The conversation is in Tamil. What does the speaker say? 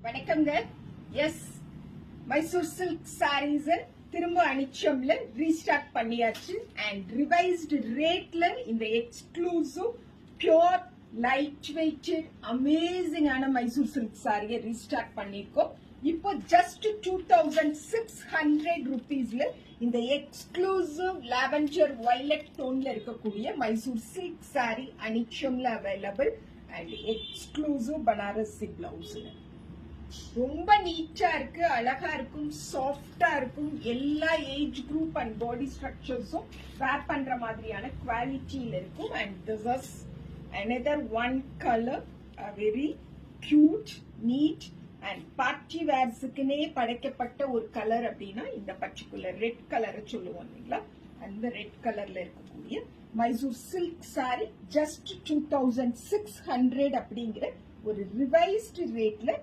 வணக்கம்ங்க. எஸ், மைசூர் சில்க் சாரீஸ் திரும்ப அனிச்சம்ல ரீஸ்டாக் பண்ணியாச்சு அண்ட் ரிவைஸ்டு ரேட்ல இந்த எக்ஸ்க்ளூசிவ் பியூர் லைட் வெயிட்டட் அமேசிங்கான மைசூர் சில்க் சாரியை ரீஸ்டாக் பண்ணிருக்கோம். இப்போ ஜஸ்ட் 2600 rupeesல இந்த எக்ஸ்க்ளூசிவ் லாவெண்டர் வயலட் டோன்ல இருக்கக்கூடிய மைசூர் சில்க் சாரி அனிச்சம்ல available and exclusive Banarasi blouse. ரொம்ப நீட்டா இருக்கு, அழகா இருக்கும், சாஃப்டா இருக்கும். எல்லா ஏஜ் குரூப் அண்ட் பாடி ஸ்ட்ரக்சர்ஸும் வேர் பண்ற மாதிரியான குவாலிட்டியில இருக்கும். And this is another one color, a very cute, neat and party wearsக்குனே படைக்கப்பட்ட ஒரு கலர் அப்படின்னா இந்த பர்டிகுலர் ரெட் கலரை சொல்லுவோம் இல்லைங்களா. அந்த ரெட் கலர்ல இருக்கக்கூடிய மைசூர் சில்க் சாரி ஜஸ்ட் 2600 அப்படிங்கிற ஒரு ரிவைஸ்டு ரேட்ல